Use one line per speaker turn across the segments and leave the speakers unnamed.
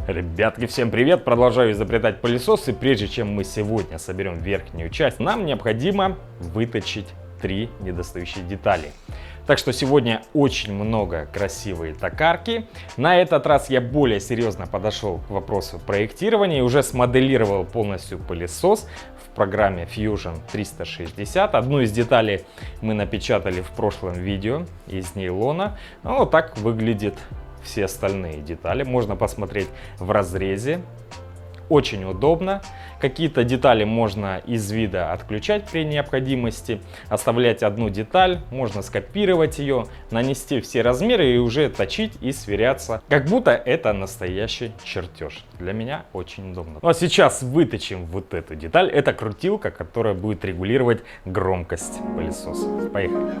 Ребятки, всем привет! Продолжаю изобретать пылесос, и прежде чем мы сегодня соберем верхнюю часть, нам необходимо выточить 3 недостающие детали. Так что сегодня очень много красивой токарки. На этот раз я более серьезно подошел к вопросу проектирования и уже смоделировал полностью пылесос в программе Fusion 360. Одну из деталей мы напечатали в прошлом видео из нейлона. Ну, вот так выглядит все остальные детали. Можно посмотреть в разрезе. Очень удобно. Какие-то детали можно из вида отключать при необходимости. Оставлять одну деталь. Можно скопировать ее, нанести все размеры и уже точить и сверяться. Как будто это настоящий чертеж. Для меня очень удобно. Ну а сейчас выточим вот эту деталь. Это крутилка, которая будет регулировать громкость пылесоса. Поехали.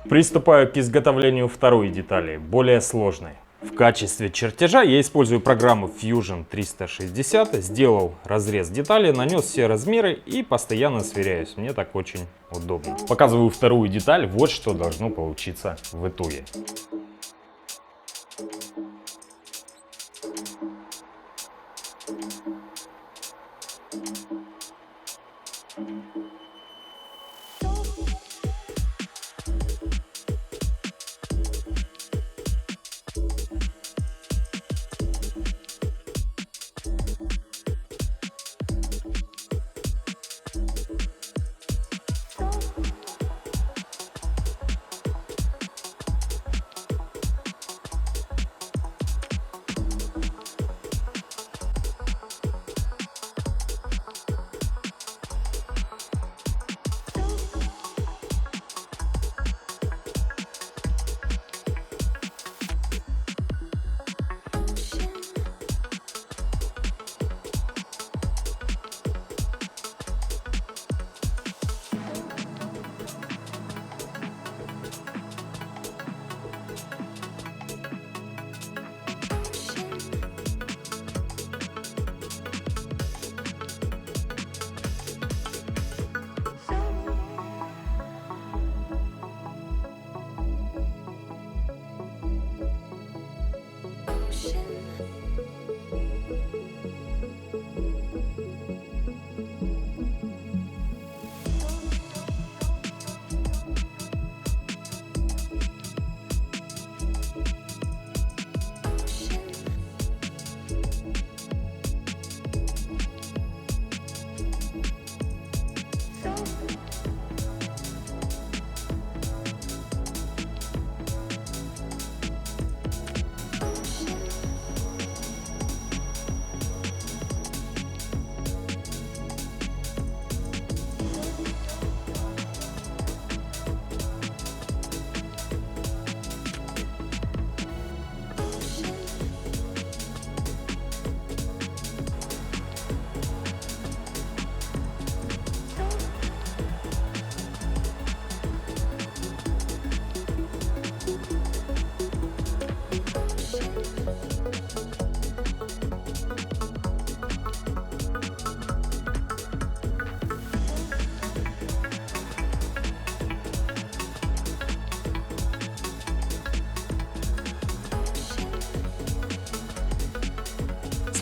Приступаю к изготовлению второй детали, более сложной. В качестве чертежа я использую программу Fusion 360, сделал разрез детали, нанес все размеры и постоянно сверяюсь. Мне так очень удобно. Показываю вторую деталь, вот что должно получиться в итоге.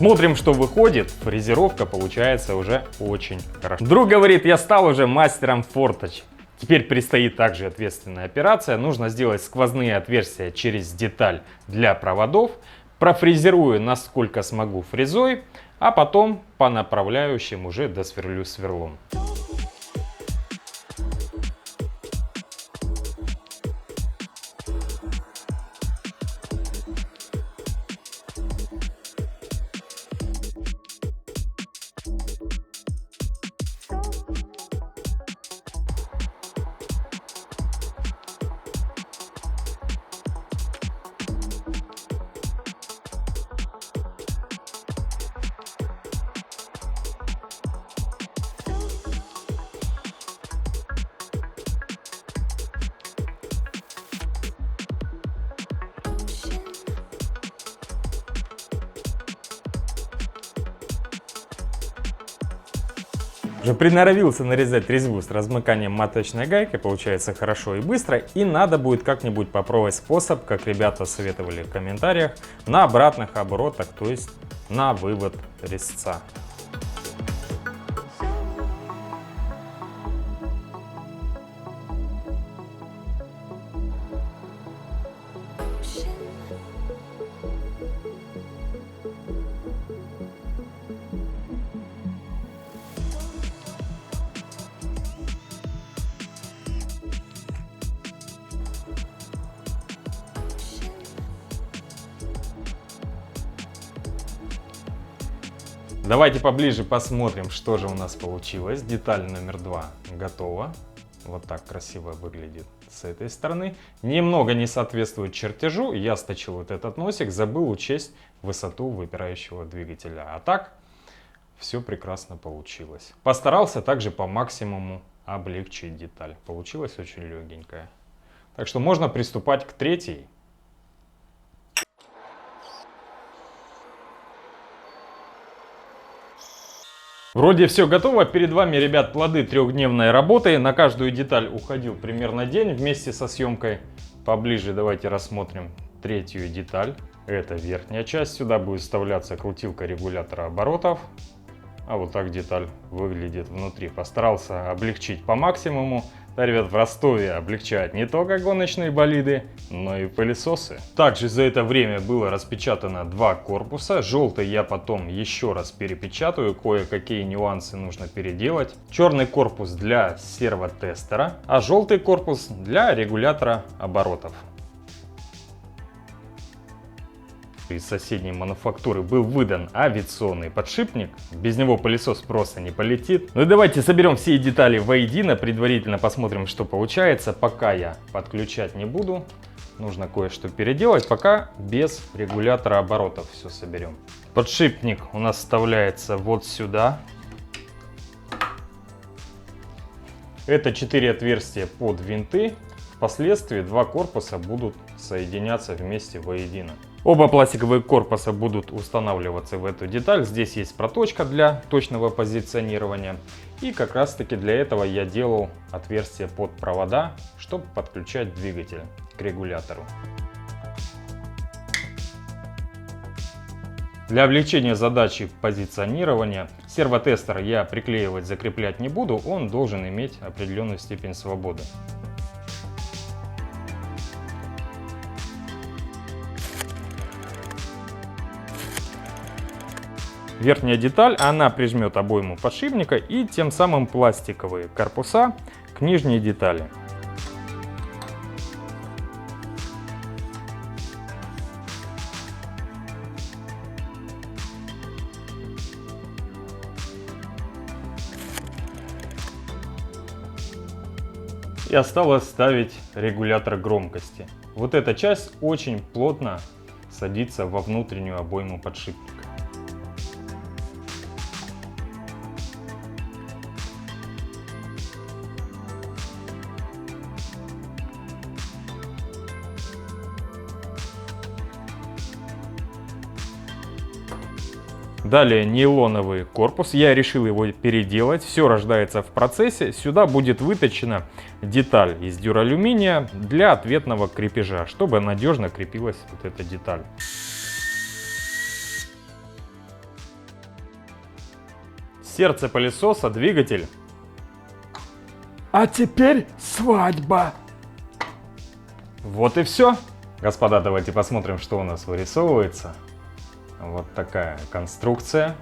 Смотрим, что выходит. Фрезеровка получается уже очень хорошо. Друг говорит, я стал уже мастером форточек. Теперь предстоит также ответственная операция. Нужно сделать сквозные отверстия через деталь для проводов. Профрезерую насколько смогу фрезой, а потом по направляющим уже досверлю сверлом. Уже приноровился нарезать резьбу с размыканием маточной гайкой, получается хорошо и быстро, и надо будет как-нибудь попробовать способ, как ребята советовали в комментариях, на обратных оборотах, то есть на вывод резца. Давайте поближе посмотрим, что же у нас получилось. Деталь номер 2 готова. Вот так красиво выглядит с этой стороны. Немного не соответствует чертежу. Я сточил вот этот носик, забыл учесть высоту выпирающего двигателя. А так все прекрасно получилось. Постарался также по максимуму облегчить деталь. Получилось очень легенькая. Так что можно приступать к третьей. Вроде все готово. Перед вами, ребят, плоды трехдневной работы. На каждую деталь уходил примерно день вместе со съемкой. Поближе давайте рассмотрим третью деталь. Это верхняя часть. Сюда будет вставляться крутилка регулятора оборотов. А вот так деталь выглядит внутри. Постарался облегчить по максимуму. Да, ребят, в Ростове облегчают не только гоночные болиды, но и пылесосы. Также за это время было распечатано два корпуса. Желтый я потом еще раз перепечатаю, кое-какие нюансы нужно переделать. Черный корпус для сервотестера, а желтый корпус для регулятора оборотов. Из соседней мануфактуры был выдан авиационный подшипник. Без него пылесос просто не полетит. Ну и давайте соберем все детали воедино, предварительно посмотрим, что получается. Пока я подключать не буду, нужно кое-что переделать, пока без регулятора оборотов все соберем. Подшипник у нас вставляется вот сюда. Это 4 отверстия под винты. Впоследствии два корпуса будут соединяться вместе воедино. Оба пластиковые корпуса будут устанавливаться в эту деталь. Здесь есть проточка для точного позиционирования. И как раз таки для этого я делал отверстие под провода, чтобы подключать двигатель к регулятору. Для облегчения задачи позиционирования сервотестер я приклеивать, закреплять не буду. Он должен иметь определенную степень свободы. Верхняя деталь, она прижмет обойму подшипника и тем самым пластиковые корпуса к нижней детали. И осталось ставить регулятор громкости. Вот эта часть очень плотно садится во внутреннюю обойму подшипника. Далее нейлоновый корпус. Я решил его переделать. Все рождается в процессе. Сюда будет выточена деталь из дюралюминия для ответного крепежа, чтобы надежно крепилась вот эта деталь. Сердце пылесоса, двигатель.
А теперь свадьба.
Вот и все. Господа, давайте посмотрим, что у нас вырисовывается. Вот такая конструкция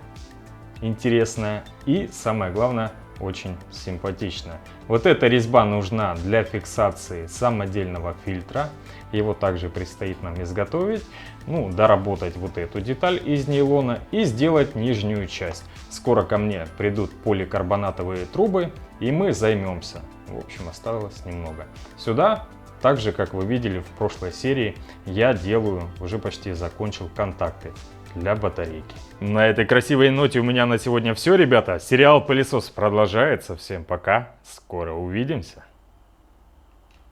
интересная и, самое главное, очень симпатичная. Вот эта резьба нужна для фиксации самодельного фильтра. Его также предстоит нам изготовить, доработать вот эту деталь из нейлона и сделать нижнюю часть. Скоро ко мне придут поликарбонатовые трубы, и мы займемся. В общем, осталось немного. Сюда, так же, как вы видели в прошлой серии, я делаю, уже почти закончил контакты для батарейки. На этой красивой ноте у меня на сегодня все, ребята. Сериал «Пылесос» продолжается. Всем пока. Скоро увидимся.